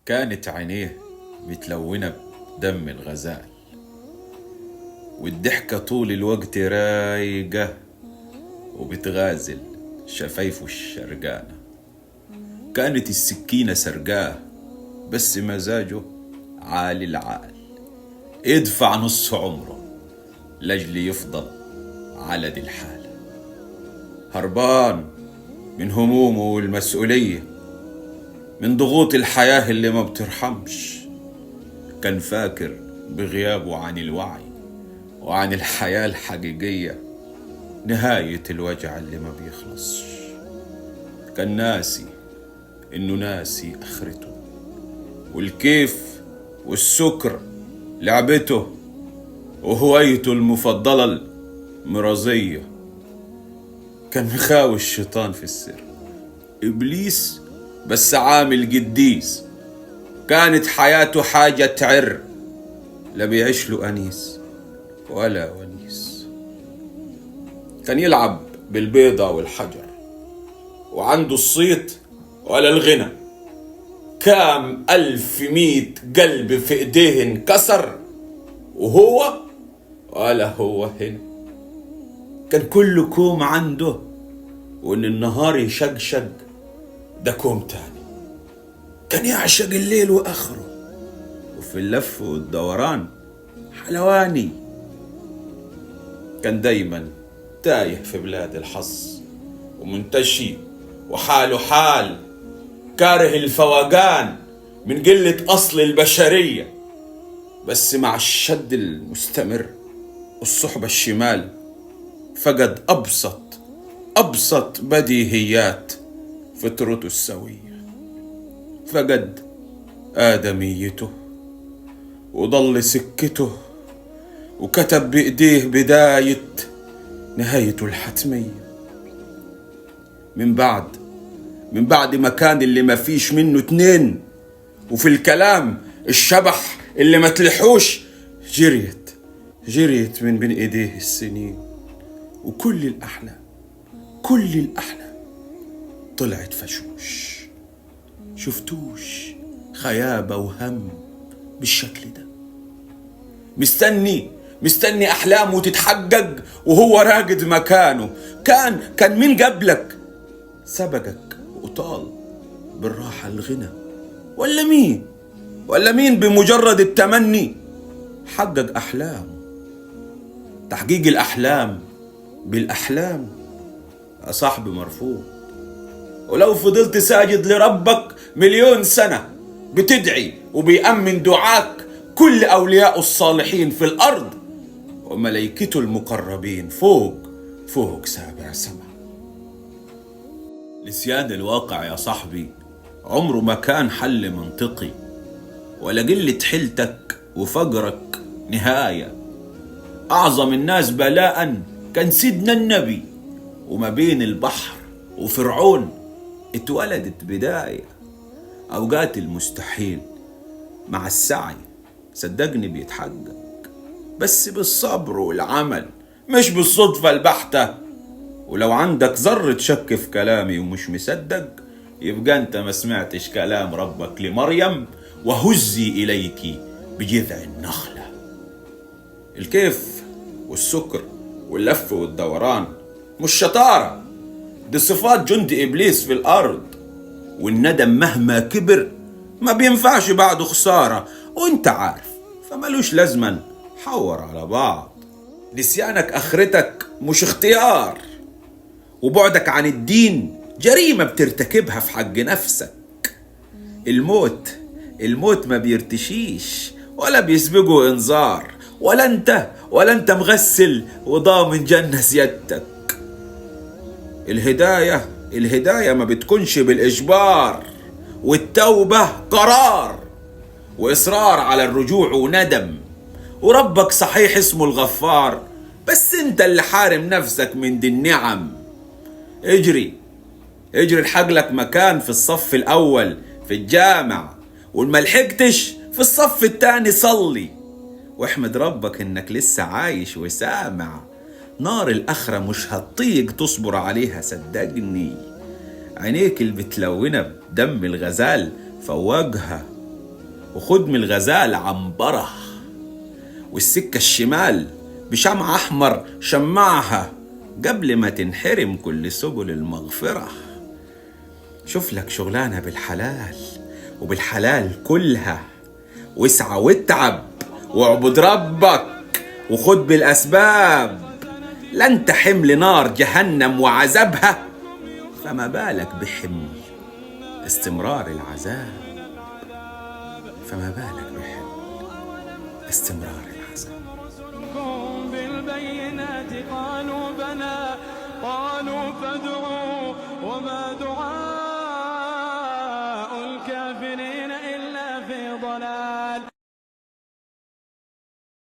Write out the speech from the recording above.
كانت عينيه متلونة بدم الغزال، والضحكة طول الوقت رايقة وبتغازل شفايفه الشرقانة. كانت السكينة سرقاه بس مزاجه عالي العال، يدفع نص عمره لأجل يفضل على دي الحالة. هربان من همومه والمسؤولية، من ضغوط الحياة اللي ما بترحمش. كان فاكر بغيابه عن الوعي وعن الحياة الحقيقية نهاية الوجع اللي ما بيخلصش. كان ناسي إنه ناسي آخرته، والكيف والسكر لعبته، وهوايته المفضلة المرازية. كان مخاوي الشيطان في السر، إبليس بس عامل قديس. كانت حياته حاجة تعر، لا بيعيش له أنيس ولا ونيس. كان يلعب بالبيضة والحجر، وعنده الصيت ولا الغنى. كام 1100 قلب في ايديه انكسر، وهو ولا هو هنا. كان كل كوم عنده، وان النهار يشقشق ده كوم تاني. كان يعشق الليل واخره، وفي اللف والدوران حلواني. كان دايما تايه في بلاد الحظ، ومنتشي وحاله حال، كاره الفوقان من قلة أصل البشرية. بس مع الشد المستمر والصحبة الشمال فقد أبسط بديهيات فطرته السوية. فقد آدميته وضل سكته، وكتب بإيديه بداية نهايته الحتمية. من بعد ما كان اللي ما فيش منه اتنين، وفي الكلام الشبح اللي ما تلحوش، جريت من بين ايديه السنين. وكل الأحلام طلعت فشوش. شفتوش خيابة وهم بالشكل ده؟ مستني أحلامه تتحقق وهو راقد مكانه. كان من قبلك سبقك وطال بالراحة الغنى، ولا مين بمجرد التمني حقق أحلامه؟ تحقيق الأحلام بالأحلام يا صاحبي مرفوض. ولو فضلت ساجد لربك 1,000,000 سنة بتدعي وبيأمن دعاك كل أولياء الصالحين في الأرض، وملائكته المقربين فوق 7 سما. نسيان الواقع يا صاحبي عمره ما كان حل منطقي، ولا قلة حيلتك وفقرك نهاية. أعظم الناس بلاء كان سيدنا النبي، وما بين البحر وفرعون اتولدت بداية. أوقات المستحيل مع السعي صدقني بيتحقق، بس بالصبر والعمل مش بالصدفة البحتة. ولو عندك ذرة شك في كلامي ومش مصدق، يبقى انت ما سمعتش كلام ربك لمريم: وهزي إليك بجذع النخلة. الكيف والسكر واللف والدوران مش شطارة، دي صفات جند إبليس في الأرض. والندم مهما كبر ما بينفعش بعده خسارة، وانت عارف فمالوش لازما حور على بعض. نسيانك آخرتك مش اختيار، وبعدك عن الدين جريمة بترتكبها في حق نفسك. الموت ما بيرتشيش ولا بيسبقه انذار، ولا انت مغسل وضامن جنة سيادتك. الهداية ما بتكونش بالإجبار، والتوبة قرار وإصرار على الرجوع وندم. وربك صحيح اسمه الغفار، بس انت اللي حارم نفسك من دي النعم. اجري الحق لك مكان في الصف الأول في الجامع، والملحقتش في الصف التاني صلي، واحمد ربك انك لسه عايش وسامع. نار الآخرة مش هتطيق تصبر عليها صدقني. عينيك اللي بتلونها بدم الغزال فوقها وخد من الغزال عنبرة، والسكة الشمال بشمع أحمر شمعها قبل ما تنحرم كل سبل المغفرة. شوف لك شغلانة بالحلال وبالحلال كلها، واسعى واتعب واعبد ربك وخد بالأسباب، لن تحمل نار جهنم وعذابها، فما بالك بحمل استمرار العذاب، فما بالك بحمل استمرار العذاب. بالبينات قالوا بلى، قالوا فادعوا وما دعاء